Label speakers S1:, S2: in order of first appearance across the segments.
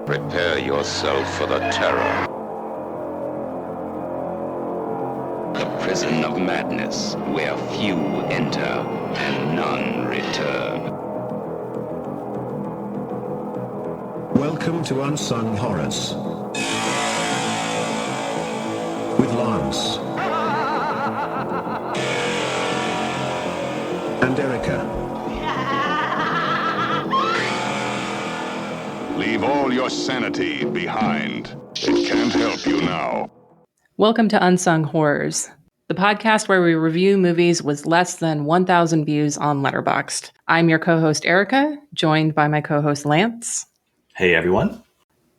S1: Prepare yourself for the terror. The prison of madness, where few enter and none return.
S2: Welcome to Unsung Horrors with Lance and Erica.
S3: Leave all your sanity behind. It can't help you now.
S4: Welcome to Unsung Horrors, the podcast where we review movies with less than 1,000 views on Letterboxd. I'm your co-host Erica, joined by my co-host Lance.
S5: Hey everyone.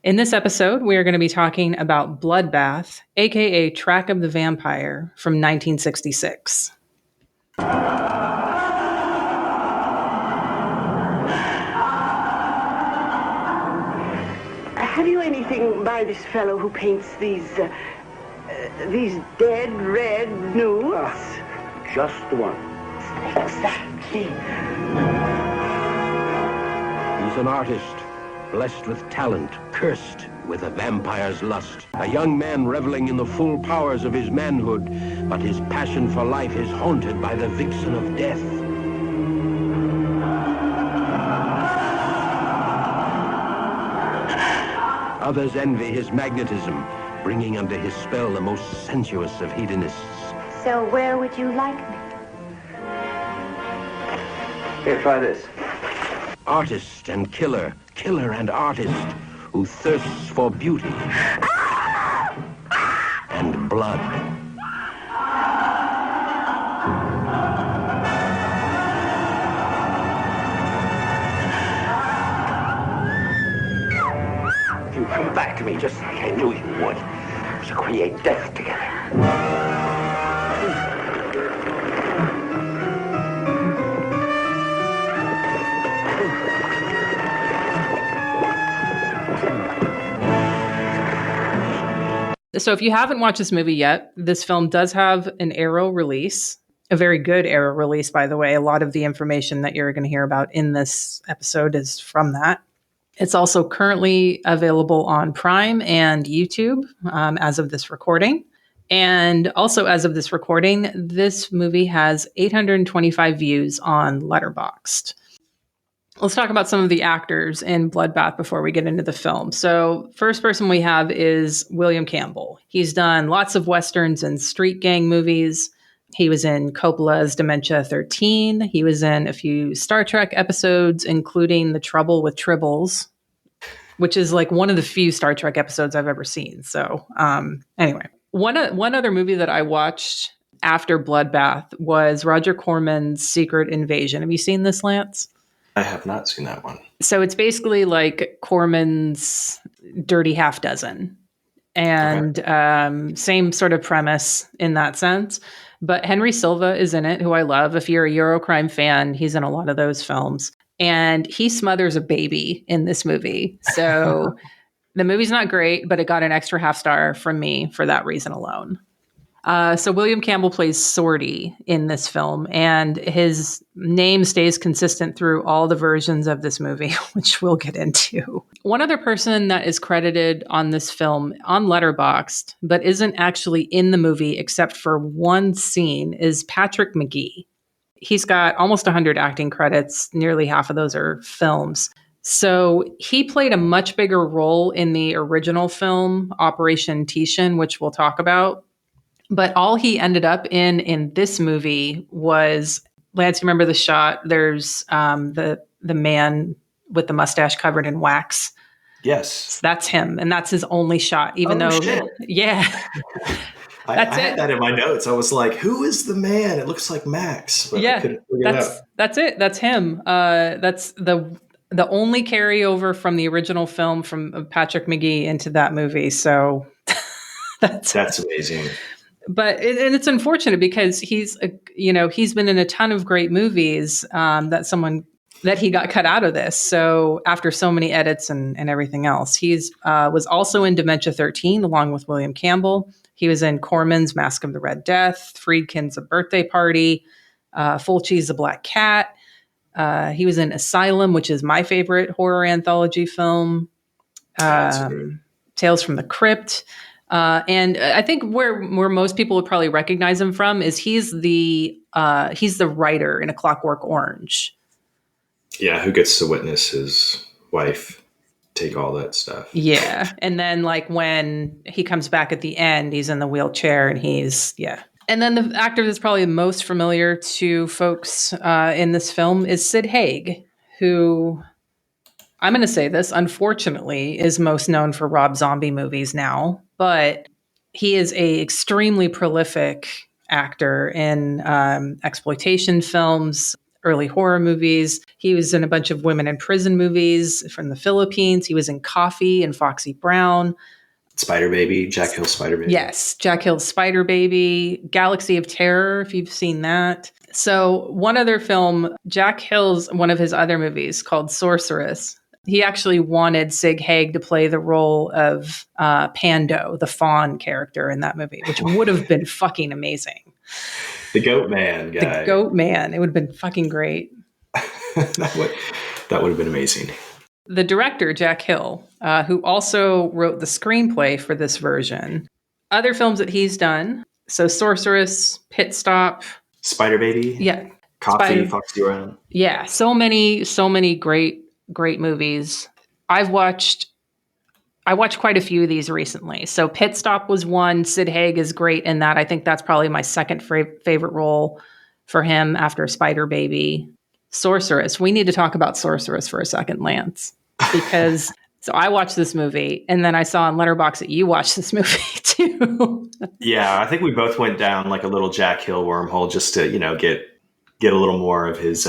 S4: In this episode, we are going to be talking about Bloodbath, aka Track of the Vampire, from 1966.
S6: Have you anything by this fellow who paints these dead red nudes?
S7: Just one.
S6: Exactly.
S7: He's an artist, blessed with talent, cursed with a vampire's lust. A young man reveling in the full powers of his manhood, but his passion for life is haunted by the vixen of death. Others envy his magnetism, bringing under his spell the most sensuous of hedonists.
S8: So where would you like me?
S7: Here, try this. Artist and killer, killer and artist, who thirsts for beauty and blood.
S6: You come back to me just like I knew you would. To create death together.
S4: So if you haven't watched this movie yet, this film does have an Arrow release, a very good Arrow release, by the way. A lot of the information that you're going to hear about in this episode is from that. It's also currently available on Prime and YouTube as of this recording. And also as of this recording, this movie has 825 views on Letterboxd. Let's talk about some of the actors in Bloodbath before we get into the film. So first person we have is William Campbell. He's done lots of Westerns and street gang movies. He was in Coppola's Dementia 13. He was in a few Star Trek episodes, including The Trouble with Tribbles, which is like one of the few Star Trek episodes I've ever seen. So anyway, one other movie that I watched after Bloodbath was Roger Corman's Secret Invasion. Have you seen this, Lance?
S5: I have not seen that one.
S4: So it's basically like Corman's Dirty Half Dozen. And same sort of premise in that sense. But Henry Silva is in it, who I love. If you're a Eurocrime fan, he's in a lot of those films. And he smothers a baby in this movie. So the movie's not great, but it got an extra half star from me for that reason alone. So William Campbell plays Sorty in this film, and his name stays consistent through all the versions of this movie, which we'll get into. One other person that is credited on this film on Letterboxd, but isn't actually in the movie except for one scene, is Patrick Magee. He's got almost 100 acting credits. Nearly half of those are films. So he played a much bigger role in the original film, Operation Tishin, which we'll talk about. But all he ended up in this movie was, Lance, you remember the shot? There's the man with the mustache covered in wax.
S5: Yes.
S4: So that's him. And that's his only shot, even though,
S5: shit.
S4: Yeah.
S5: I had that in my notes. I was like, who is the man? It looks like Max. But I couldn't figure it out.
S4: That's it. That's him. That's the only carryover from the original film from Patrick Magee into that movie. So that's
S5: amazing.
S4: But it's unfortunate because he's been in a ton of great movies that he got cut out of this. So after so many edits and everything else, he's was also in Dementia 13 along with William Campbell. He was in Corman's Mask of the Red Death, Friedkin's A Birthday Party, Fulci's The Black Cat. He was in Asylum, which is my favorite horror anthology film. Tales from the Crypt. And I think where most people would probably recognize him from is he's the writer in A Clockwork Orange.
S5: Yeah, who gets to witness his wife take all that stuff.
S4: Yeah. And then like when he comes back at the end, he's in the wheelchair and And then the actor that's probably most familiar to folks in this film is Sid Haig, who, I'm going to say this, unfortunately, is most known for Rob Zombie movies now. But he is a extremely prolific actor in exploitation films, early horror movies. He was in a bunch of women in prison movies from the Philippines. He was in Coffee and Foxy Brown.
S5: Spider Baby, Jack Hill's Spider Baby.
S4: Yes, Jack Hill's Spider Baby, Galaxy of Terror, if you've seen that. So one other film, Jack Hill's, one of his other movies called Sorceress, he actually wanted Sid Haig to play the role of Pando, the fawn character in that movie, which would have been fucking amazing.
S5: The Goat Man guy.
S4: The Goat Man. It would have been fucking great.
S5: that would have been amazing.
S4: The director, Jack Hill, who also wrote the screenplay for this version. Other films that he's done. So Sorceress, Pit Stop.
S5: Spider Baby.
S4: Yeah.
S5: Coffee, Foxy Brown.
S4: Yeah. So many great movies. I watched quite a few of these recently. So Pit Stop was one. Sid Haig is great in that. I think that's probably my second favorite role for him after Spider Baby. Sorceress. We need to talk about Sorceress for a second, Lance, because so I watched this movie and then I saw on Letterboxd that you watched this movie too.
S5: Yeah, I think we both went down like a little Jack Hill wormhole just to, get a little more of his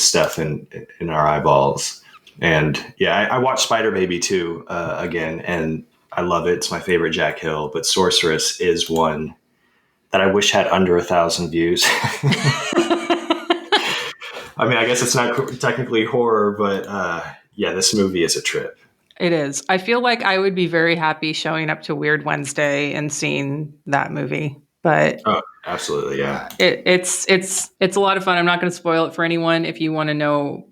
S5: stuff in our eyeballs. And yeah, I watched Spider Baby too again, and I love it. It's my favorite Jack Hill, but Sorceress is one that I wish had under 1,000 views. I mean, I guess it's not technically horror, but yeah, this movie is a trip.
S4: It is. I feel like I would be very happy showing up to Weird Wednesday and seeing that movie. But
S5: oh, absolutely, yeah.
S4: It's a lot of fun. I'm not going to spoil it for anyone. If you want to know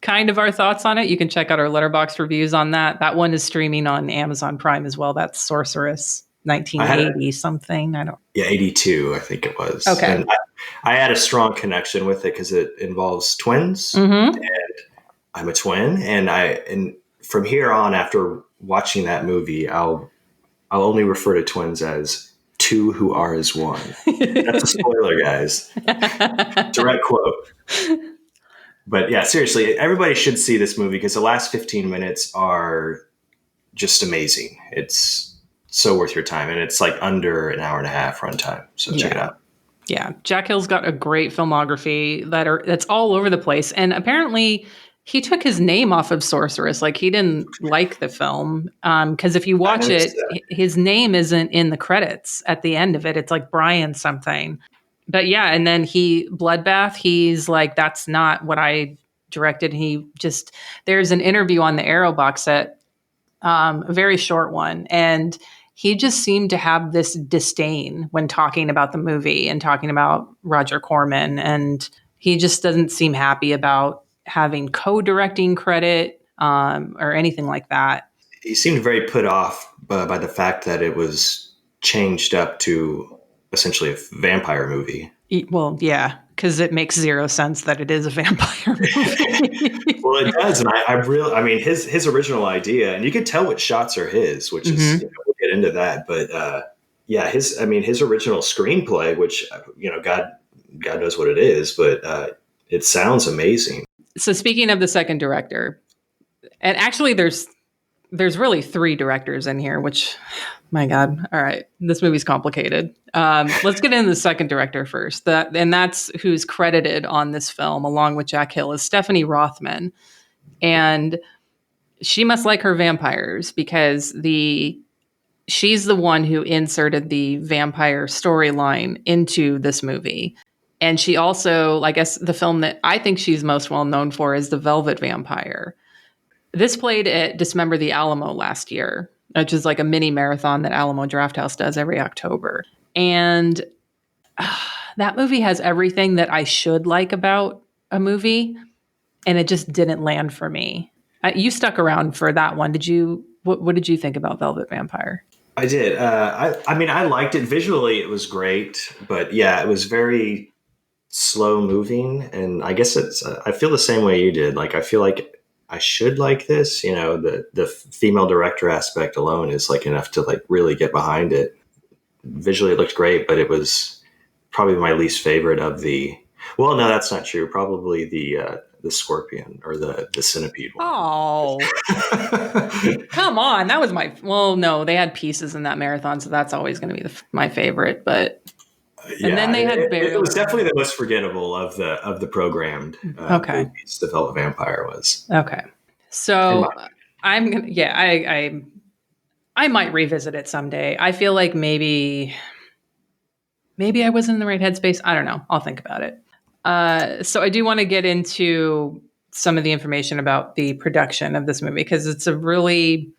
S4: kind of our thoughts on it, you can check out our Letterboxd reviews on that. That one is streaming on Amazon Prime as well. That's Sorceress, 1980 something.
S5: Yeah, 82, I think it was.
S4: Okay.
S5: And I had a strong connection with it because it involves twins,
S4: mm-hmm.
S5: and I'm a twin, and from here on, after watching that movie, I'll only refer to twins as two who are as one. That's a spoiler, guys. Direct quote. But yeah, seriously, everybody should see this movie because the last 15 minutes are just amazing. It's so worth your time, and it's like under an hour and a half runtime. So check it out.
S4: Yeah, Jack Hill's got a great filmography that's all over the place, and apparently he took his name off of Sorceress. Like he didn't like the film because if you watch it, his name isn't in the credits at the end of it. It's like Brian something. But yeah, and then Bloodbath, he's like, that's not what I directed. There's an interview on the Arrow box set, a very short one, and he just seemed to have this disdain when talking about the movie and talking about Roger Corman, and he just doesn't seem happy about having co-directing credit or anything like that.
S5: He seemed very put off by the fact that it was changed up to essentially a vampire movie.
S4: Well, yeah, because it makes zero sense that it is a vampire movie.
S5: Well, it does, and I mean, his original idea, and you could tell what shots are his, which is we'll get into that, but yeah, his original screenplay, which God knows what it is, but it sounds amazing.
S4: So speaking of the second director, and actually there's really three directors in here, which, my God, all right, this movie's complicated. Let's get into the second director first. And that's who's credited on this film, along with Jack Hill, is Stephanie Rothman. And she must like her vampires because she's the one who inserted the vampire storyline into this movie. And she also, I guess the film that I think she's most well known for is The Velvet Vampire. This played at Dismember the Alamo last year, which is like a mini marathon that Alamo Drafthouse does every October. And that movie has everything that I should like about a movie, and it just didn't land for me. You stuck around for that one. Did you What did you think about Velvet Vampire?
S5: I did. I mean, I liked it visually. It was great, but yeah, it was very slow moving. And I guess I feel the same way you did. Like, I feel like I should like this, you know, the female director aspect alone is like enough to like really get behind it. Visually it looked great, but it was probably my least favorite of the, well, no, that's not true. Probably the scorpion or the centipede one.
S4: Oh, come on. That was well, no, they had pieces in that marathon. So that's always going to be my favorite, but and then they had
S5: it was definitely the most forgettable of the programmed
S4: okay.
S5: movies. The Velvet Vampire was.
S4: Okay. So I'm going to, yeah, I might revisit it someday. I feel like maybe I was in the right headspace. I don't know. I'll think about it. So I do want to get into some of the information about the production of this movie because it's a really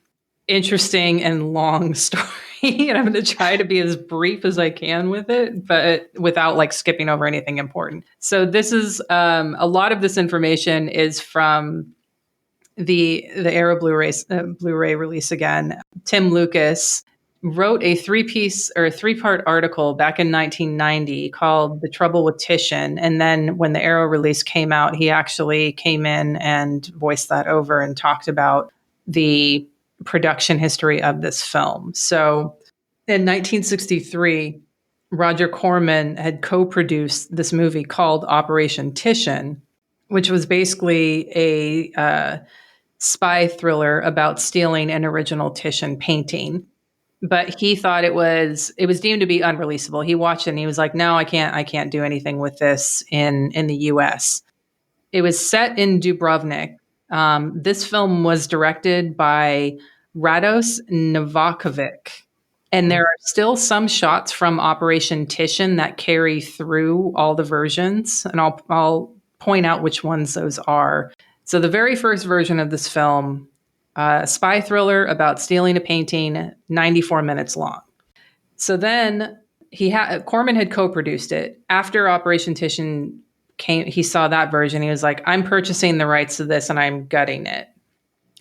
S4: interesting and long story. And I'm going to try to be as brief as I can with it, but without like skipping over anything important. So this is a lot of this information is from the Arrow Blu-ray release again. Tim Lucas wrote a three-part article back in 1990 called "The Trouble with Titian," and then when the Arrow release came out, he actually came in and voiced that over and talked about the production history of this film. So in 1963, Roger Corman had co-produced this movie called Operation Titian, which was basically a spy thriller about stealing an original Titian painting. But he thought it was deemed to be unreleasable. He watched it and he was like, no, I can't do anything with this in the US. It was set in Dubrovnik. This film was directed by Rados Novakovic. And there are still some shots from Operation Titian that carry through all the versions. And I'll point out which ones those are. So the very first version of this film, spy thriller about stealing a painting, 94 minutes long. So then Corman had co-produced it. After Operation Titian came, he saw that version. He was like, I'm purchasing the rights to this and I'm gutting it.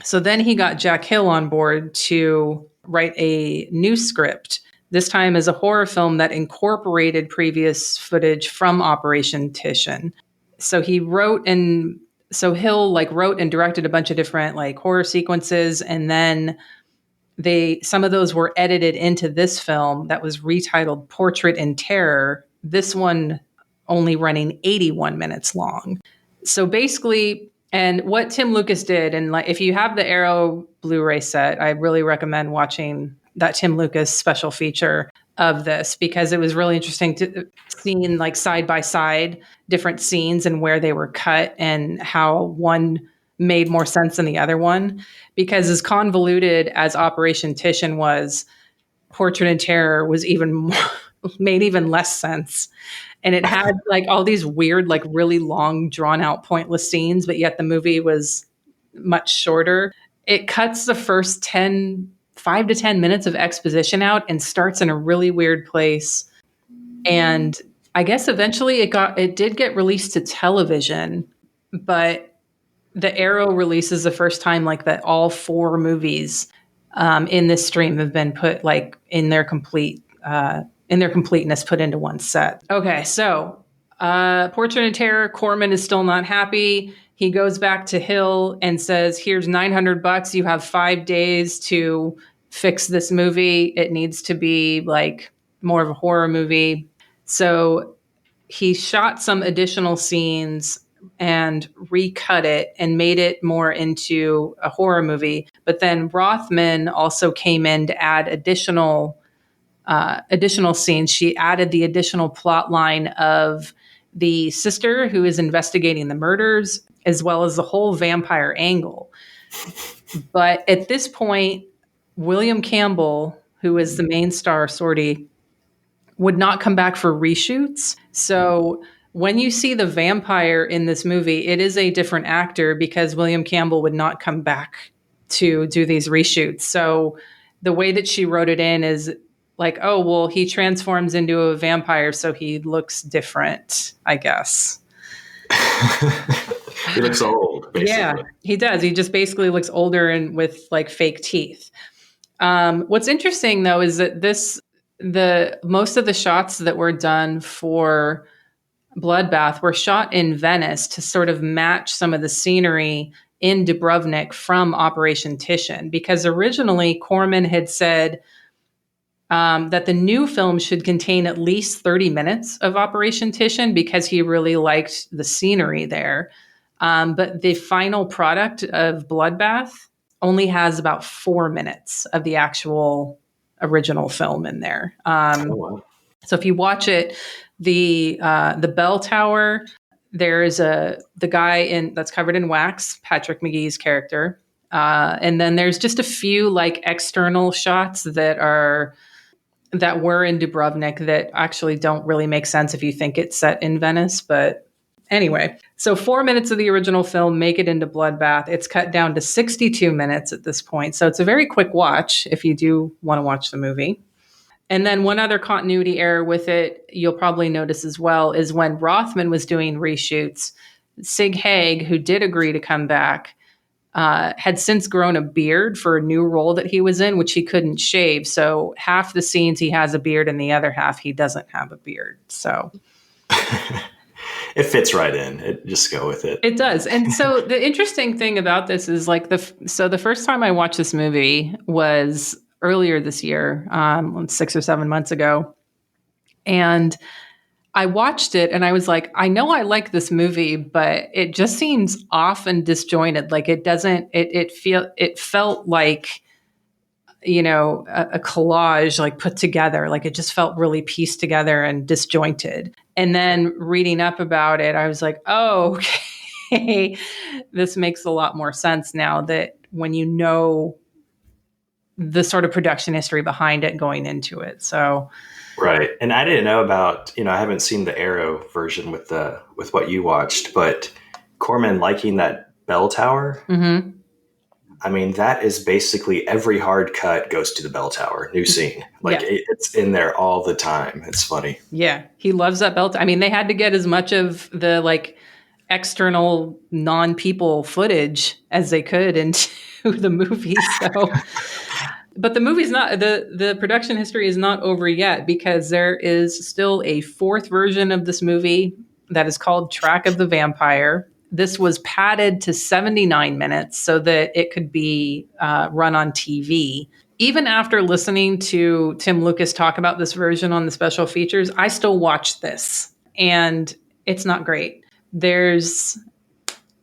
S4: So then he got Jack Hill on board to write a new script, this time as a horror film that incorporated previous footage from Operation Titian. So Hill wrote and directed a bunch of different like horror sequences, and then some of those were edited into this film that was retitled Portrait in Terror. This one only running 81 minutes long. So basically, and what Tim Lucas did, and like if you have the Arrow Blu-ray set, I really recommend watching that Tim Lucas special feature of this because it was really interesting to see like side by side different scenes and where they were cut and how one made more sense than the other one. Because as convoluted as Operation Titian was, Portrait in Terror was even more, made even less sense. And it had like all these weird, like really long, drawn out, pointless scenes, but yet the movie was much shorter. It cuts the first 5 to 10 minutes of exposition out and starts in a really weird place. And I guess eventually it did get released to television, but the Arrow release is the first time like that all 4 movies in this stream have been put like in their completeness put into one set. Okay, so Portrait in Terror, Corman is still not happy. He goes back to Hill and says, here's $900. You have 5 days to fix this movie. It needs to be like more of a horror movie. So he shot some additional scenes and recut it and made it more into a horror movie. But then Rothman also came in to add additional scenes. She added the additional plot line of the sister who is investigating the murders, as well as the whole vampire angle. But at this point, William Campbell, who is the main star, Sorty, would not come back for reshoots. So when you see the vampire in this movie, it is a different actor because William Campbell would not come back to do these reshoots. So the way that she wrote it in is like, oh, well, he transforms into a vampire, so he looks different, I guess.
S5: He looks old, basically.
S4: Yeah, he does. He just basically looks older and with like fake teeth. What's interesting though is that most of the shots that were done for Bloodbath were shot in Venice to sort of match some of the scenery in Dubrovnik from Operation Titian, because originally Corman had said that the new film should contain at least 30 minutes of Operation Titian because he really liked the scenery there. But the final product of Bloodbath only has about 4 minutes of the actual original film in there.
S5: Wow.
S4: So if you watch it, the bell tower, there's the guy that's covered in wax, Patrick McGee's character, and then there's just a few like external shots that were in Dubrovnik that actually don't really make sense if you think it's set in Venice. But anyway, so 4 minutes of the original film make it into Bloodbath. It's cut down to 62 minutes at this point, so it's a very quick watch if you do want to watch the movie. And then one other continuity error with it, you'll probably notice as well, is when Rothman was doing reshoots, Sig Haig, who did agree to come back, had since grown a beard for a new role that he was in, which he couldn't shave. So half the scenes he has a beard and the other half he doesn't have a beard. So
S5: it fits right in. Just go with it.
S4: It does. And so the interesting thing about this is like the first time I watched this movie was earlier this year, 6 or 7 months ago. And I watched it and I was like, I know I like this movie, but it just seems off and disjointed. Like it felt like, a collage like put together. Like it just felt really pieced together and disjointed. And then reading up about it, I was like, oh, okay, this makes a lot more sense now that when you know the sort of production history behind it going into it. So,
S5: right. And I didn't know about, I haven't seen the Arrow version with what you watched, but Corman liking that bell tower.
S4: Mm-hmm.
S5: I mean, that is basically every hard cut goes to the bell tower, new scene. Like it's in there all the time. It's funny. Yeah.
S4: He loves that bell. I mean, they had to get as much of the like external non-people footage as they could into the movie. So, but the movie's not, the production history is not over yet because there is still a fourth version of this movie that is called Track of the Vampire. This was padded to 79 minutes so that it could be run on TV. Even after listening to Tim Lucas talk about this version on the special features, I still watch this and it's not great. There's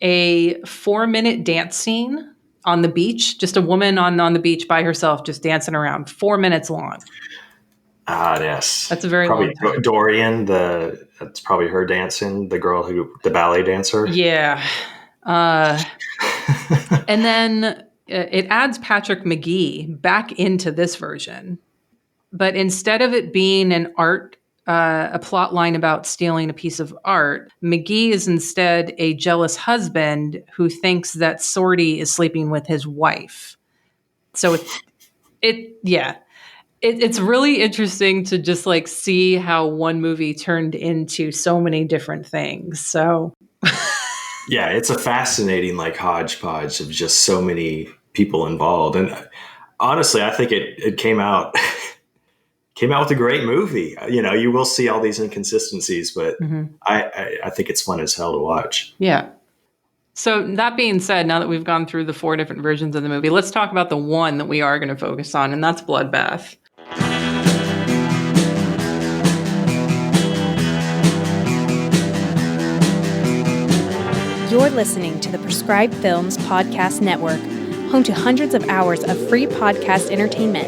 S4: a 4-minute dance scene on the beach, just a woman on the beach by herself, just dancing around, 4 minutes long.
S5: Ah, yes.
S4: That's a very long time.
S5: Dorian, that's probably her dancing, the ballet dancer.
S4: Yeah. And then it adds Patrick McGee back into this version. But instead of it being a plot line about stealing a piece of art, McGee is instead a jealous husband who thinks that Sorty is sleeping with his wife. So it's really interesting to just like see how one movie turned into so many different things. So
S5: yeah, it's a fascinating like hodgepodge of just so many people involved. And honestly, I think it came out with a great movie. You will see all these inconsistencies, but I think it's fun as hell to watch.
S4: Yeah. So that being said, now that we've gone through the 4 different versions of the movie, let's talk about the one that we are going to focus on, and that's Bloodbath.
S9: You're listening to the Prescribed Films Podcast Network, home to hundreds of hours of free podcast entertainment.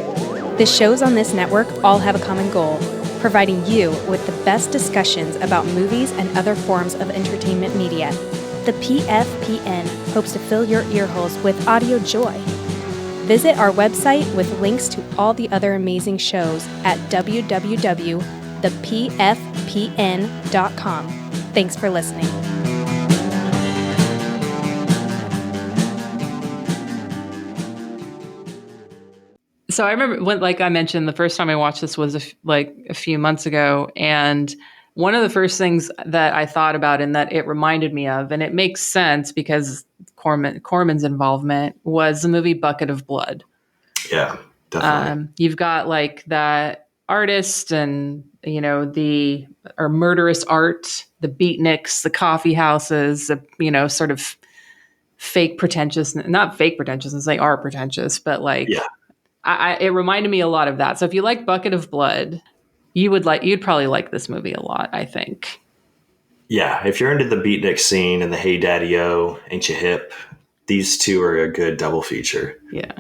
S9: The shows on this network all have a common goal, providing you with the best discussions about movies and other forms of entertainment media. The PFPN hopes to fill your earholes with audio joy. Visit our website with links to all the other amazing shows at www.thepfpn.com. Thanks for listening.
S4: So I remember when, like I mentioned, the first time I watched this was a few months ago. And One of the first things that I thought about and that it reminded me of, and it makes sense because Corman's involvement, was the movie Bucket of Blood.
S5: Yeah, definitely.
S4: You've got like that artist and, the murderous art, the beatniks, the coffee houses, the, sort of fake pretentious, not fake pretentiousness, they are pretentious, but like, it reminded me a lot of that. So if you like Bucket of Blood, you'd probably like this movie a lot, I think.
S5: Yeah, if you're into the beatnik scene and the Hey Daddy-O, Ain't You Hip, these two are a good double feature.
S4: Yeah.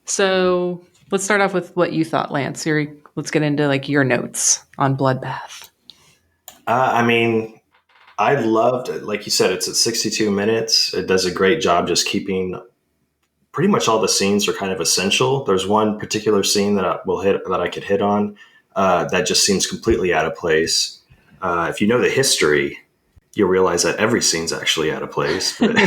S4: So let's start off with what you thought, Lance. Let's get into like your notes on Bloodbath.
S5: I loved it. Like you said, it's at 62 minutes. It does a great job just keeping pretty much all the scenes are kind of essential. There's one particular scene that I could hit on that just seems completely out of place. If you know the history, you'll realize that every scene's actually out of place. But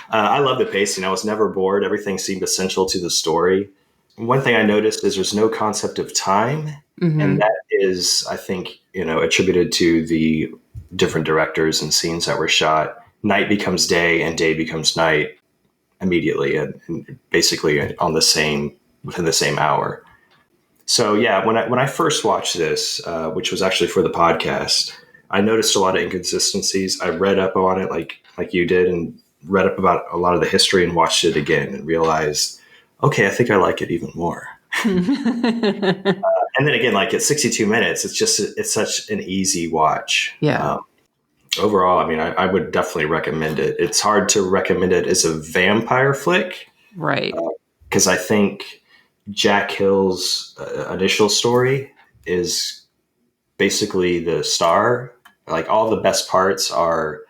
S5: I love the pacing. I was never bored. Everything seemed essential to the story. One thing I noticed is there's no concept of time. Mm-hmm. And that is, I think, attributed to the different directors and scenes that were shot. Night becomes day and day becomes night immediately and basically within the same hour. So yeah, when I first watched this, which was actually for the podcast, I noticed a lot of inconsistencies. I read up on it like you did and read up about a lot of the history and watched it again and realized, okay, I think I like it even more. And then again, like at 62 minutes, it's such an easy watch.
S4: Yeah.
S5: Overall, I would definitely recommend it. It's hard to recommend it as a vampire flick.
S4: Right.
S5: Because I think Jack Hill's initial story is basically the star. Like all the best parts are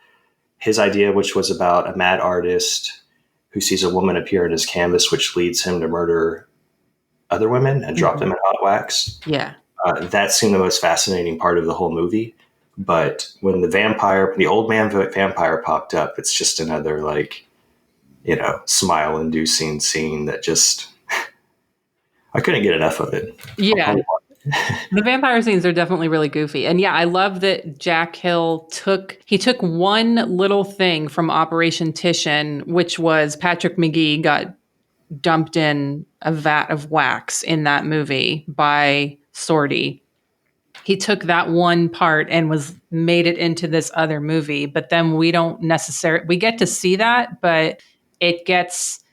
S5: his idea, which was about a mad artist who sees a woman appear in his canvas, which leads him to murder other women and drop them in hot wax.
S4: Yeah.
S5: That seemed the most fascinating part of the whole movie. But when the old man vampire popped up, it's just another smile-inducing scene that just, I couldn't get enough of it.
S4: Yeah. The vampire scenes are definitely really goofy. And yeah, I love that Jack Hill took one little thing from Operation Titian, which was Patrick McGee got dumped in a vat of wax in that movie by Sorty. He took that one part and made it into this other movie, but then we get to see that, but it gets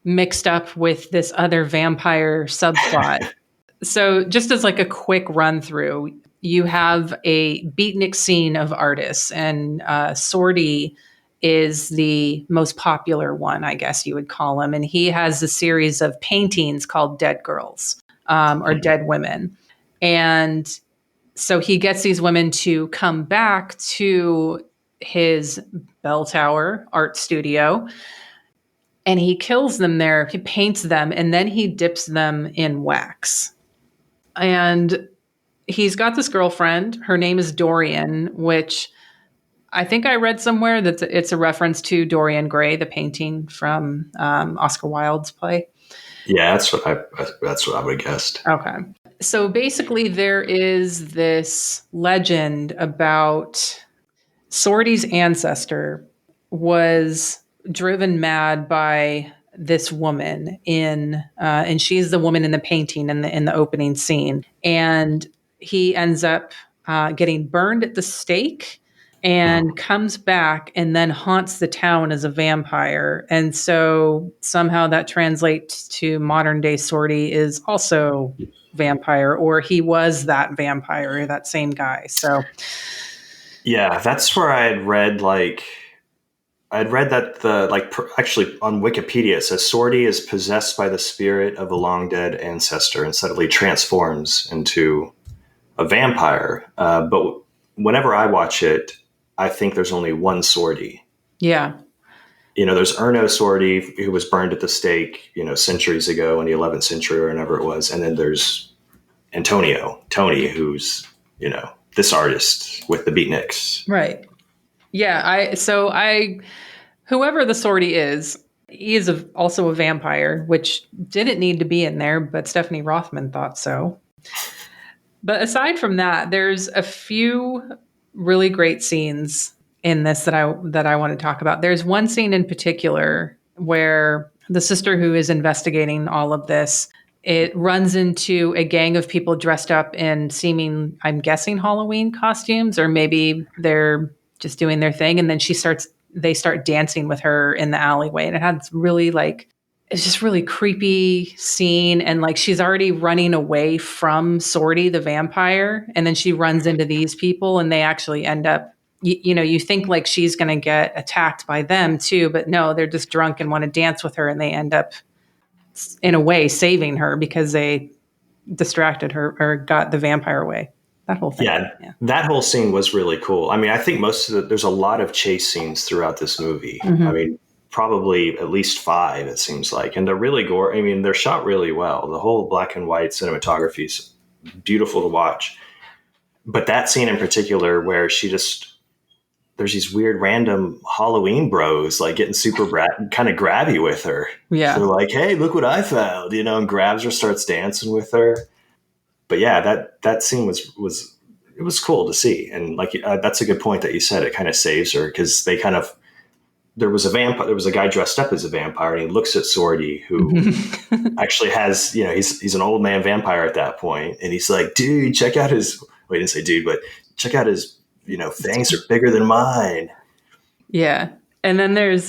S4: mixed up with this other vampire subplot. So just as like a quick run through, you have a beatnik scene of artists, and Sorty is the most popular one, I guess you would call him. And he has a series of paintings called Dead Girls or Dead Women. And so he gets these women to come back to his bell tower art studio, and he kills them there. He paints them, and then he dips them in wax. And he's got this girlfriend. Her name is Dorian, which I think I read somewhere that it's a reference to Dorian Gray, the painting from Oscar Wilde's play.
S5: Yeah, that's what I would have guessed.
S4: Okay. So basically there is this legend about Sorty's ancestor was driven mad by this woman and she's the woman in the painting in the opening scene. And he ends up getting burned at the stake and comes back and then haunts the town as a vampire. And so somehow that translates to modern day Sorty is also vampire, or he was that vampire, that same guy. So
S5: yeah, that's where I had read that actually on Wikipedia, it says Sorty is possessed by the spirit of a long dead ancestor and suddenly transforms into a vampire. But whenever I watch it, I think there's only one Sorty.
S4: Yeah.
S5: There's Erno Sorty, who was burned at the stake, centuries ago in the 11th century or whenever it was. And then there's Tony, who's, this artist with the beatniks.
S4: Right. Yeah. Whoever the Sorty is, he is also a vampire, which didn't need to be in there, but Stephanie Rothman thought so. But aside from that, there's a few really great scenes in this that I want to talk about. There's one scene in particular where the sister who is investigating all of this, it runs into a gang of people dressed up in seeming, I'm guessing, Halloween costumes, or maybe they're just doing their thing. And then they start dancing with her in the alleyway. And it had really it's just really creepy scene. And like, she's already running away from Sorty, the vampire. And then she runs into these people and they actually end up, you think like she's going to get attacked by them too, but no, they're just drunk and want to dance with her. And they end up in a way saving her because they distracted her or got the vampire away. That whole thing.
S5: Yeah, that whole scene was really cool. I mean, I think there's a lot of chase scenes throughout this movie.
S4: Mm-hmm.
S5: I mean, probably at least 5, it seems like. And they're really I mean, they're shot really well. The whole black and white cinematography is beautiful to watch. But that scene in particular where there's these weird random Halloween bros like getting super kind of grabby with her.
S4: Yeah.
S5: They're like, hey, look what I found, and grabs her, starts dancing with her. But yeah, that scene was cool to see. And like, that's a good point that you said. It kind of saves her because there was a guy dressed up as a vampire and he looks at Sorty, who actually has, he's an old man vampire at that point. And he's like, dude, check out his, well, he didn't say dude, but check out his, fangs are bigger than mine.
S4: Yeah. And then there's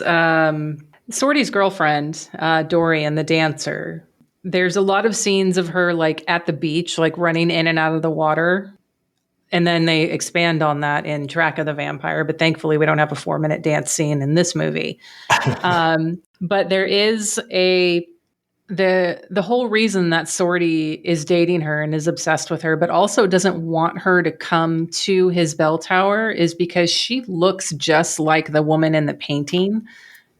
S4: Sorty's girlfriend, Dorian, the dancer. There's a lot of scenes of her like at the beach, like running in and out of the water. And then they expand on that in Track of the Vampire. But thankfully, we don't have a 4-minute dance scene in this movie. But there is the whole reason that Sorty is dating her and is obsessed with her, but also doesn't want her to come to his bell tower is because she looks just like the woman in the painting.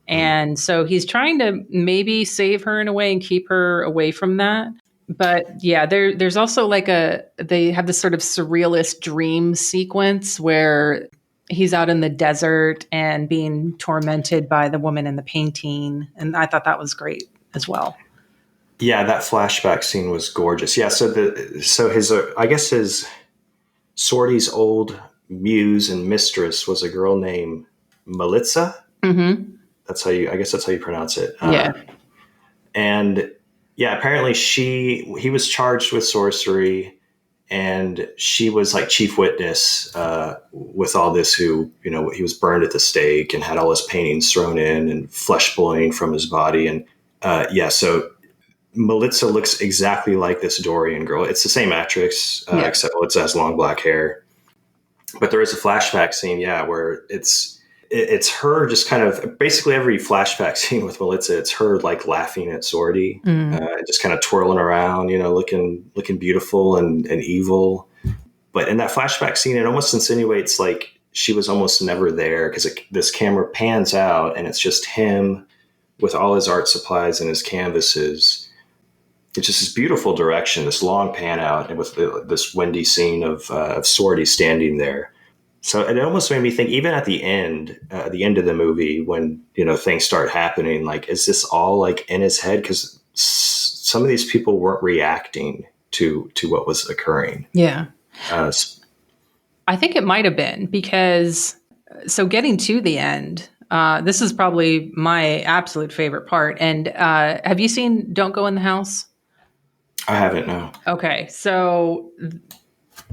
S4: And so he's trying to maybe save her in a way and keep her away from that. But yeah, there's also they have this sort of surrealist dream sequence where he's out in the desert and being tormented by the woman in the painting. And I thought that was great as well.
S5: Yeah, that flashback scene was gorgeous. Yeah, so his I guess his Sorty's old muse and mistress was a girl named Melitza.
S4: Mm-hmm.
S5: I guess that's how you pronounce it.
S4: Yeah.
S5: And yeah, apparently he was charged with sorcery, and she was like chief witness with all this. Who he was burned at the stake and had all his paintings thrown in and flesh blowing from his body. And so Melitza looks exactly like this Dorian girl. It's the same actress, except Melitza has long black hair. But there is a flashback scene, where it's her just kind of basically every flashback scene with Melitza, it's her like laughing at Sorty, just kind of twirling around, looking beautiful and evil. But in that flashback scene, it almost insinuates like she was almost never there because this camera pans out and it's just him with all his art supplies and his canvases. It's just this beautiful direction, this long pan out, and with this windy scene of Sorty standing there. So it almost made me think, even at the end of the movie, when things start happening, like, is this all like in his head? Because some of these people weren't reacting to what was occurring.
S4: Yeah, I think it might have been because. So getting to the end, this is probably my absolute favorite part. And have you seen Don't Go in the House?
S5: I haven't, no.
S4: Okay, so.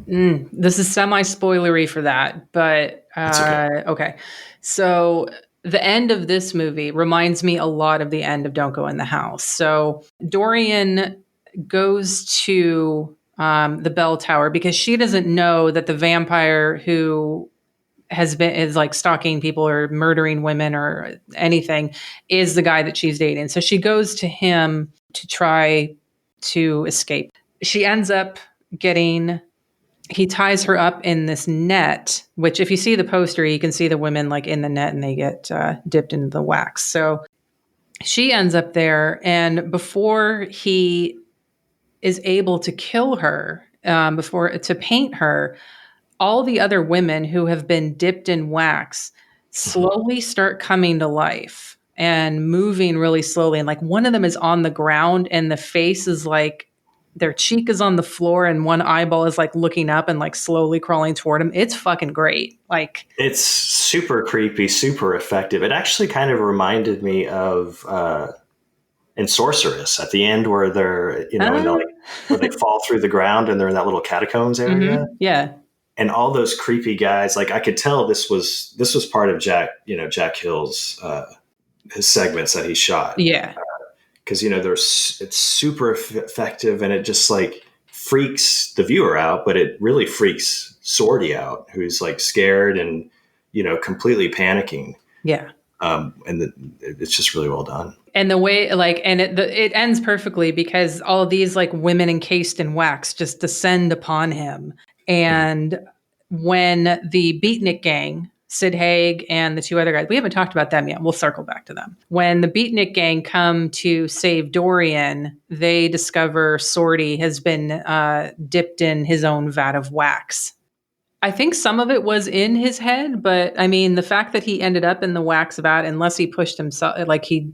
S4: This is semi-spoilery for that, but okay. So the end of this movie reminds me a lot of the end of Don't Go in the House. So Dorian goes to the bell tower because she doesn't know that the vampire who is like stalking people or murdering women or anything is the guy that she's dating. So she goes to him to try to escape. She ends up he ties her up in this net, which if you see the poster, you can see the women like in the net and they get dipped into the wax. So she ends up there, and before he is able to kill her, to paint her, all the other women who have been dipped in wax slowly start coming to life and moving really slowly. And like one of them is on the ground and the face is like their cheek is on the floor and one eyeball is like looking up and like slowly crawling toward him. It's fucking great. Like,
S5: it's super creepy, super effective. It actually kind of reminded me of in Sorceress at the end where they're, where they fall through the ground and they're in that little catacombs area.
S4: Mm-hmm. Yeah.
S5: And all those creepy guys, like I could tell this was part of Jack Hill's his segments that he shot.
S4: Yeah.
S5: Because it's super effective, and it just like freaks the viewer out, but it really freaks Sordy out, who's like scared and completely panicking.
S4: Yeah.
S5: It's just really well done.
S4: And the way, like, and it ends perfectly because all of these like women encased in wax just descend upon him. And when the Beatnik gang, Sid Haig and the two other guys, we haven't talked about them yet. We'll circle back to them. When the Beatnik gang come to save Dorian, they discover Sordy has been dipped in his own vat of wax. I think some of it was in his head, but I mean, the fact that he ended up in the wax vat, unless he pushed himself, like he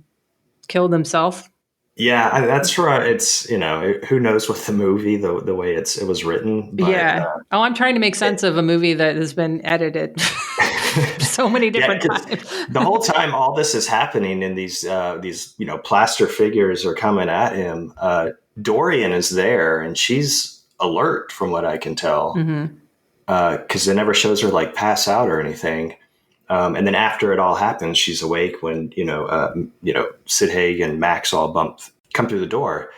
S4: killed himself.
S5: Yeah, that's right. It's, who knows with the movie, the way it was written. But,
S4: yeah. I'm trying to make sense of a movie that has been edited so many different times.
S5: The whole time all this is happening and these plaster figures are coming at him, Dorian is there and she's alert from what I can tell. Because it never shows her like pass out or anything. And then after it all happens, she's awake when, Sid Haig and Max all come through the door.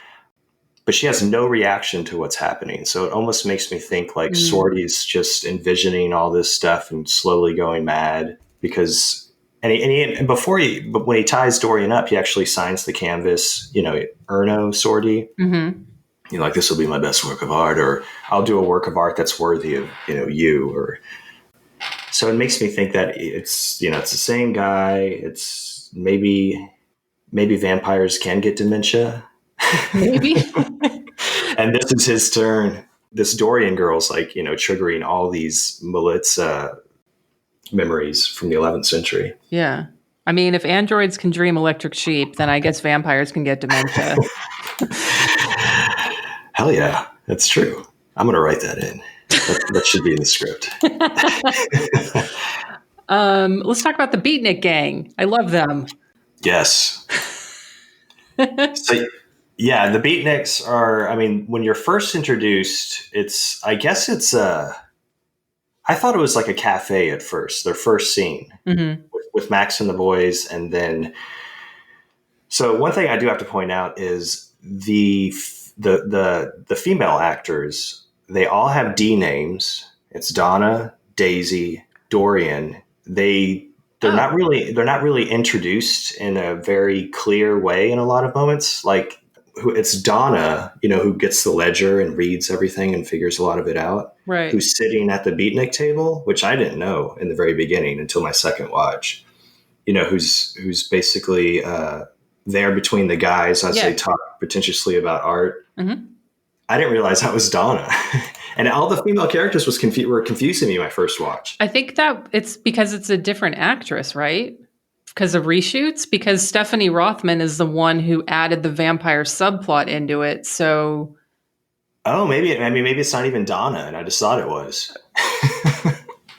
S5: But she has no reaction to what's happening. So it almost makes me think like Sordy's just envisioning all this stuff and slowly going mad because when he ties Dorian up, he actually signs the canvas, Erno Sordy. Mm-hmm. Like, this will be my best work of art, or I'll do a work of art that's worthy of, you, or so it makes me think that it's, it's the same guy. It's maybe vampires can get dementia.
S4: Maybe.
S5: And this is his turn. This Dorian girl's like, triggering all these Militz memories from the 11th century.
S4: Yeah. I mean, if androids can dream electric sheep, then I guess vampires can get dementia.
S5: Hell yeah, that's true. I'm going to write that in. That should be in the script.
S4: Let's talk about the Beatnik gang. I love them.
S5: Yes. So, yeah, the Beatniks are, when you're first introduced, I thought it was like a cafe at first, their first scene with Max and the boys. And then, so one thing I do have to point out is the female actors, they all have D names. It's Donna, Daisy, Dorian. They're not really introduced in a very clear way in a lot of moments. Like, it's Donna, who gets the ledger and reads everything and figures a lot of it out.
S4: Right.
S5: Who's sitting at the Beatnik table, which I didn't know in the very beginning until my second watch. Who's basically there between the guys as they talk pretentiously about art. Mm-hmm. I didn't realize that was Donna. And all the female characters were confusing me my first watch.
S4: I think that it's because it's a different actress, right? Because of reshoots? Because Stephanie Rothman is the one who added the vampire subplot into it. So,
S5: oh, maybe it's not even Donna, and I just thought it was.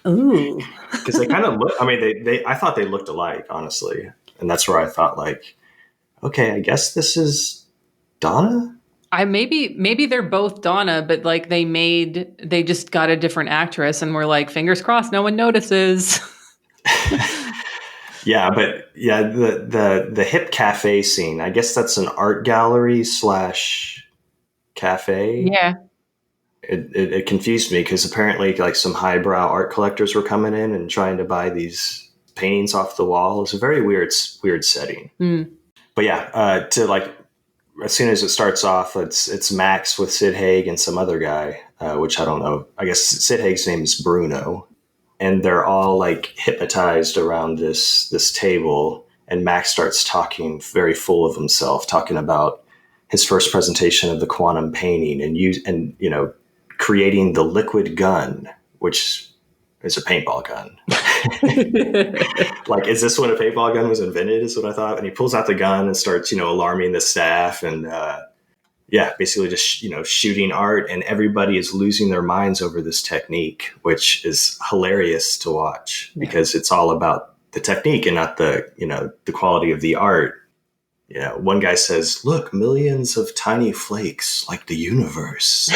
S4: Ooh,
S5: because they kind of look. I thought they looked alike, honestly, and that's where I thought, like, okay, I guess this is Donna.
S4: Maybe they're both Donna, but like they just got a different actress, and we're like, fingers crossed, no one notices.
S5: Yeah, but yeah, the hip cafe scene, I guess that's an art gallery / cafe.
S4: Yeah.
S5: It confused me because apparently like some highbrow art collectors were coming in and trying to buy these paintings off the wall. It's a very weird setting. Mm. But yeah, as soon as it starts off, it's Max with Sid Haig and some other guy, which I don't know. I guess Sid Haig's name is Bruno. And they're all like hypnotized around this table. And Max starts talking very full of himself, talking about his first presentation of the quantum painting and creating the liquid gun, which is a paintball gun. Like, is this when a paintball gun was invented is what I thought. And he pulls out the gun and starts, alarming the staff. And, yeah, basically just, shooting art, and everybody is losing their minds over this technique, which is hilarious to watch because it's all about the technique and not the quality of the art. One guy says, "Look, millions of tiny flakes like the universe."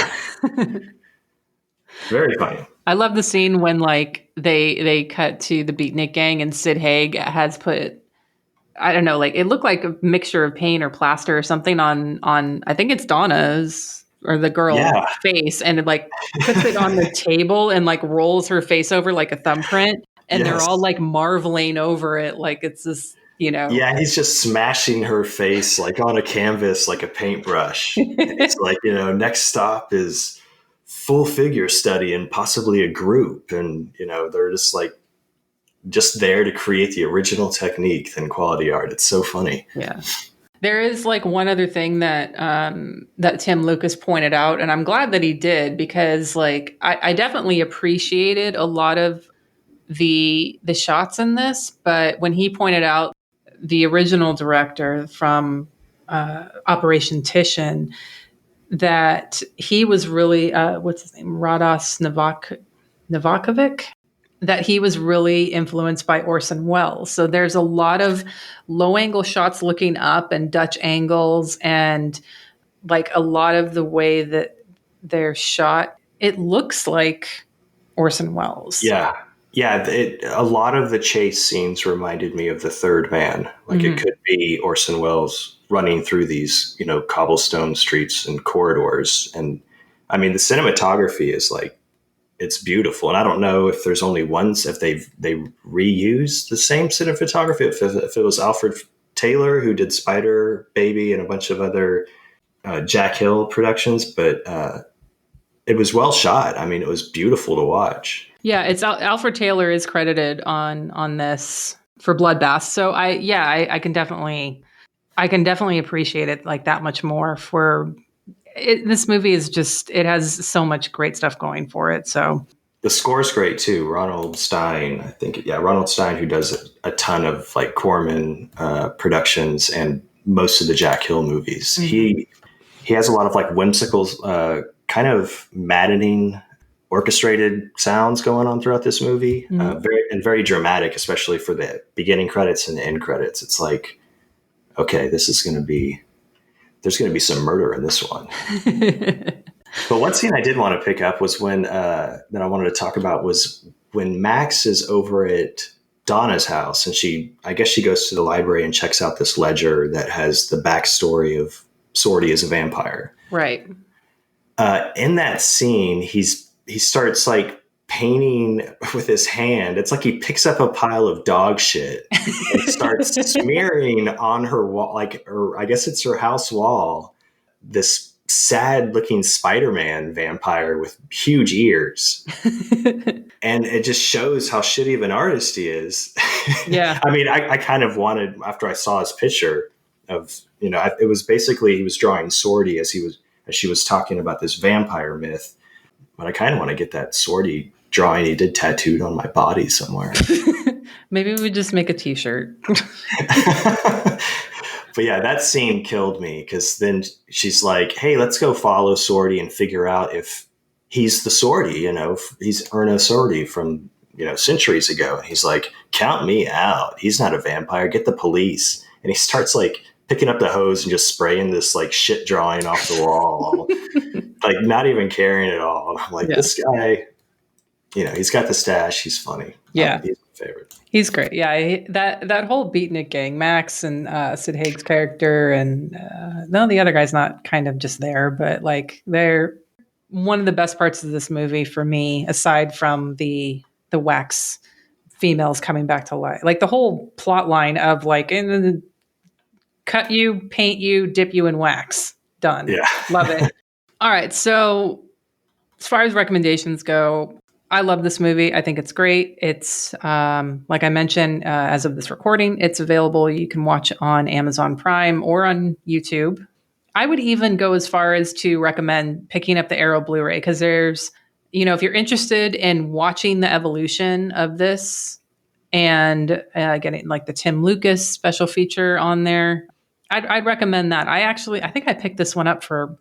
S5: Very funny.
S4: I love the scene when like they cut to the Beatnik gang and Sid Haig has put, I don't know, like it looked like a mixture of paint or plaster or something on I think it's Donna's or the girl's face, and it like puts it on the table and like rolls her face over like a thumbprint, and they're all like marveling over it like it's this,
S5: Yeah, he's just smashing her face like on a canvas like a paintbrush. It's like, next stop is full figure study and possibly a group, and they're just there to create the original technique than quality art. It's so funny.
S4: Yeah. There is like one other thing that that Tim Lucas pointed out, and I'm glad that he did, because like I definitely appreciated a lot of the shots in this, but when he pointed out the original director from Operation Titian, that he was really what's his name, Rados Novakovic, that he was really influenced by Orson Welles. So there's a lot of low angle shots looking up and Dutch angles, and like a lot of the way that they're shot, it looks like Orson Welles.
S5: Yeah. Yeah. A lot of the chase scenes reminded me of The Third Man. Like it could be Orson Welles running through these, cobblestone streets and corridors. And I mean, the cinematography is like, it's beautiful. And I don't know if there's only ones, if they reuse the same cinematography, if it was Alfred Taylor who did Spider Baby and a bunch of other Jack Hill productions, but it was well shot. I mean, it was beautiful to watch.
S4: Yeah, it's Alfred Taylor is credited on this for Bloodbath. So I can definitely appreciate it like that much more. This movie is just, it has so much great stuff going for it. So
S5: the score's great too. Ronald Stein, Ronald Stein, who does a ton of like Corman productions and most of the Jack Hill movies. Mm-hmm. He has a lot of like whimsical, kind of maddening orchestrated sounds going on throughout this movie. Very dramatic, especially for the beginning credits and the end credits. It's like, okay, there's going to be some murder in this one. But one scene I did want to pick up was when that I wanted to talk about was when Max is over at Donna's house, and I guess she goes to the library and checks out this ledger that has the backstory of Sorty as a vampire.
S4: Right.
S5: In that scene, he starts like painting with his hand. It's like he picks up a pile of dog shit and starts smearing on her wall, I guess it's her house wall, this sad looking Spider-Man vampire with huge ears. And it just shows how shitty of an artist he is.
S4: Yeah.
S5: I mean, I kind of wanted, after I saw his picture of, it was basically, he was drawing Sorty as she was talking about this vampire myth. But I kind of want to get that Sorty drawing he did tattooed on my body somewhere.
S4: Maybe we just make a t-shirt.
S5: But yeah, that scene killed me, because then she's like, hey, let's go follow Sorty and figure out if he's the Sorty, if he's Erno Sorty from, centuries ago. And he's like, count me out. He's not a vampire. Get the police. And he starts like picking up the hose and just spraying this like shit drawing off the wall. Like not even caring at all. I'm like, This guy, he's got the stash. He's funny.
S4: Yeah.
S5: He's my favorite.
S4: He's great. Yeah. That whole Beatnik gang, Max and Sid Haig's character, and the other guy's not kind of just there, but like they're one of the best parts of this movie for me, aside from the wax females coming back to life. Like the whole plot line of like, cut you, paint you, dip you in wax. Done.
S5: Yeah.
S4: Love it. All right. So as far as recommendations go, I love this movie. I think it's great. It's like I mentioned, as of this recording, it's available. You can watch it on Amazon Prime or on YouTube. I would even go as far as to recommend picking up the Arrow Blu-ray, because there's, if you're interested in watching the evolution of this and getting like the Tim Lucas special feature on there, I'd recommend that. I think I picked this one up for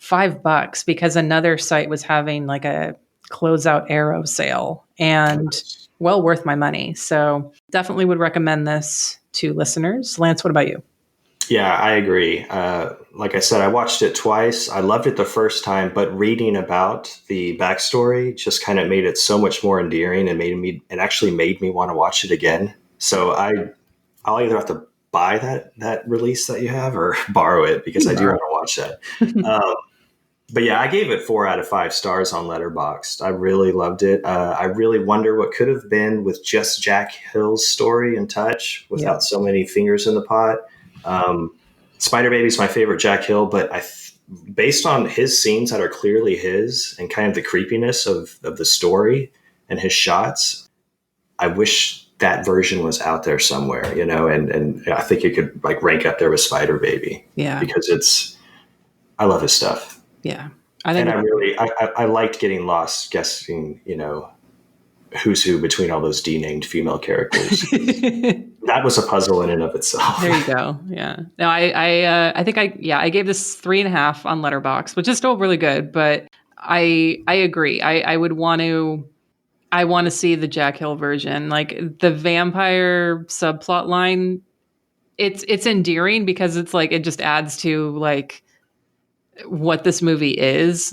S4: $5 because another site was having like a closeout Arrow sale, and well worth my money. So definitely would recommend this to listeners. Lance, what about you?
S5: Yeah, I agree. Like I said, I watched it twice. I loved it the first time, but reading about the backstory just kind of made it so much more endearing and actually made me want to watch it again. So I'll either have to buy that release that you have or borrow it because I do want to watch that. But yeah, I gave it 4 out of 5 stars on Letterboxd. I really loved it. I really wonder what could have been with just Jack Hill's story and touch without so many fingers in the pot. Spider Baby's my favorite Jack Hill, but based on his scenes that are clearly his and kind of the creepiness of the story and his shots, I wish that version was out there somewhere, and I think it could like rank up there with Spider Baby.
S4: Yeah.
S5: Because I love his stuff.
S4: Yeah.
S5: I liked getting lost guessing, who's who between all those denamed female characters. That was a puzzle in and of itself.
S4: There you go. Yeah. No, I think I gave this 3.5 on Letterboxd, which is still really good, but I agree. I want to see the Jack Hill version. Like the vampire subplot line, it's endearing because it's like it just adds to like what this movie is,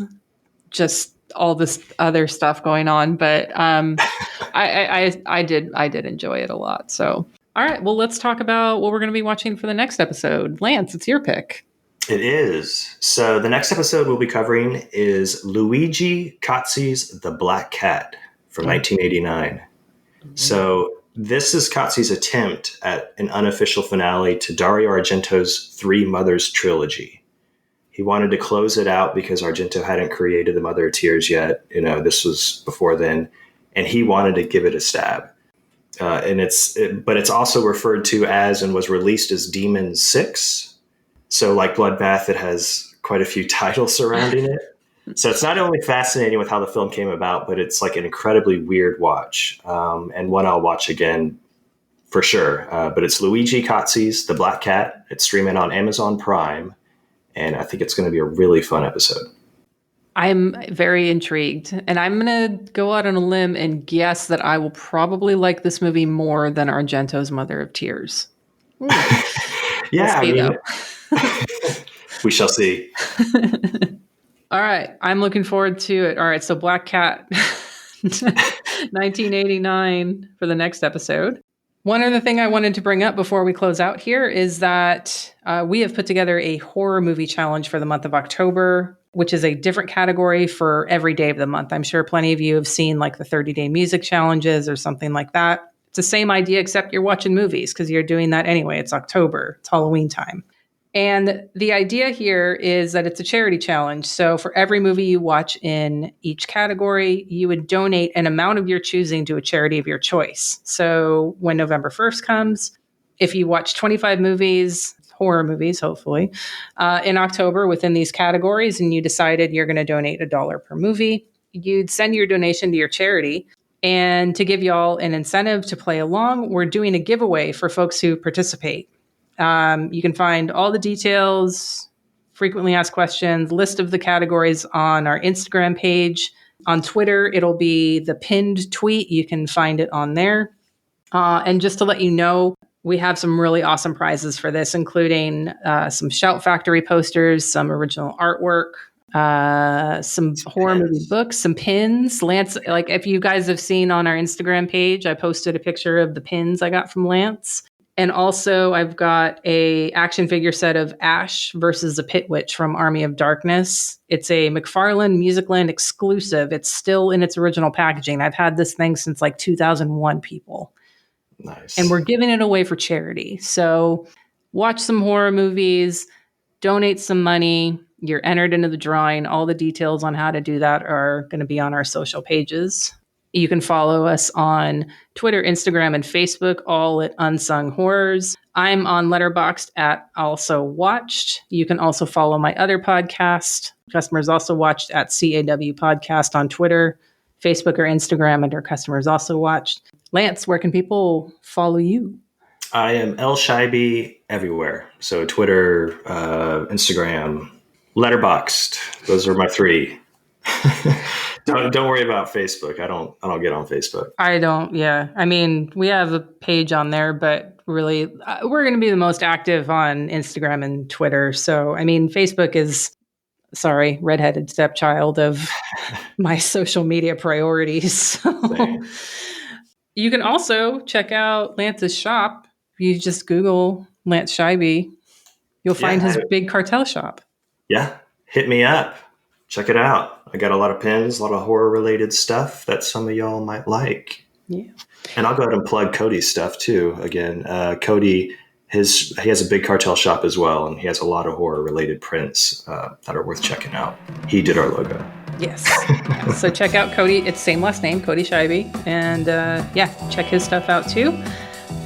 S4: just all this other stuff going on. But I did enjoy it a lot. So, all right, well, let's talk about what we're going to be watching for the next episode. Lance, it's your pick.
S5: It is. So the next episode we'll be covering is Luigi Cozzi's The Black Cat from 1989. So this is Cozzi's attempt at an unofficial finale to Dario Argento's Three Mothers trilogy. He wanted to close it out because Argento hadn't created The Mother of Tears yet. This was before then, and he wanted to give it a stab. But it's also referred to as and was released as Demon 6. So like Bloodbath, it has quite a few titles surrounding it. So it's not only fascinating with how the film came about, but it's like an incredibly weird watch, and one I'll watch again for sure. But it's Luigi Cozzi's The Black Cat. It's streaming on Amazon Prime. And I think it's going to be a really fun episode.
S4: I'm very intrigued. And I'm going to go out on a limb and guess that I will probably like this movie more than Argento's Mother of Tears.
S5: Yeah, we shall see.
S4: All right. I'm looking forward to it. All right. So Black Cat, 1989 for the next episode. One other thing I wanted to bring up before we close out here is that we have put together a horror movie challenge for the month of October, which is a different category for every day of the month. I'm sure plenty of you have seen like the 30-day music challenges or something like that. It's the same idea, except you're watching movies because you're doing that anyway. It's October. It's Halloween time. And the idea here is that it's a charity challenge. So for every movie you watch in each category, you would donate an amount of your choosing to a charity of your choice. So when November 1st comes, if you watch 25 movies, horror movies, hopefully, in October within these categories, and you decided you're going to donate $1 per movie, you'd send your donation to your charity. And to give y'all an incentive to play along, we're doing a giveaway for folks who participate. You can find all the details, frequently asked questions, list of the categories on our Instagram page. On Twitter, it'll be the pinned tweet. You can find it on there. And just to let you know, we have some really awesome prizes for this, including some Shout Factory posters, some original artwork, some horror movie books, some pins. Lance, like if you guys have seen on our Instagram page, I posted a picture of the pins I got from Lance. And also I've got a action figure set of Ash versus the Pit Witch from Army of Darkness. It's a McFarlane Musicland exclusive. It's still in its original packaging. I've had this thing since like 2001, people.
S5: Nice.
S4: And we're giving it away for charity. So watch some horror movies, donate some money. You're entered into the drawing. All the details on how to do that are going to be on our social pages. You can follow us on Twitter, Instagram, and Facebook, all at Unsung Horrors. I'm on Letterboxd at Also Watched. You can also follow my other podcast, Customers Also Watched, at CAW Podcast on Twitter, Facebook, or Instagram under Customers Also Watched. Lance, where can people follow you?
S5: I am L Scheibe everywhere. So Twitter, Instagram, Letterboxd. Those are my 3. Don't worry about Facebook. I don't get on Facebook.
S4: I don't. Yeah. I mean, we have a page on there, but really, we're going to be the most active on Instagram and Twitter. So, I mean, Facebook is, sorry, redheaded stepchild of my social media priorities. So, you can also check out Lance's shop. You just Google Lance Scheibe, you'll find his big cartel shop.
S5: Yeah. Hit me up. Check it out. I got a lot of pins, a lot of horror-related stuff that some of y'all might like.
S4: Yeah.
S5: And I'll go ahead and plug Cody's stuff, too. Again, Cody, he has a big cartel shop as well, and he has a lot of horror-related prints that are worth checking out. He did our logo.
S4: Yes. So check out Cody. It's same last name, Cody Scheibe. And check his stuff out, too.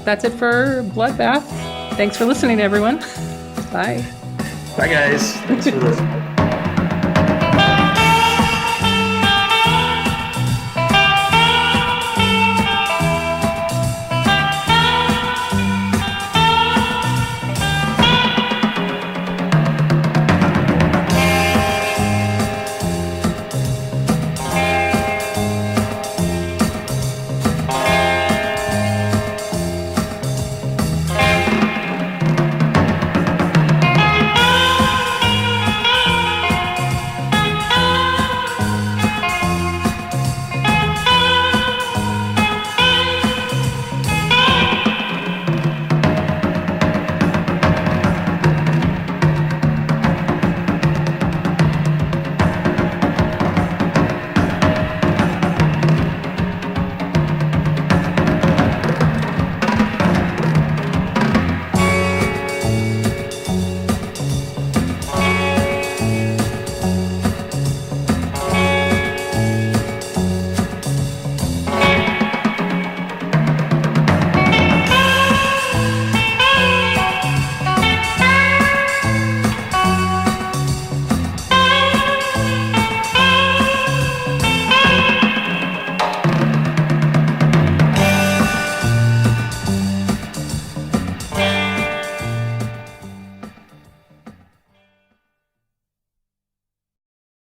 S4: That's it for Bloodbath. Thanks for listening, everyone. Bye.
S5: Bye, guys. Thanks for listening.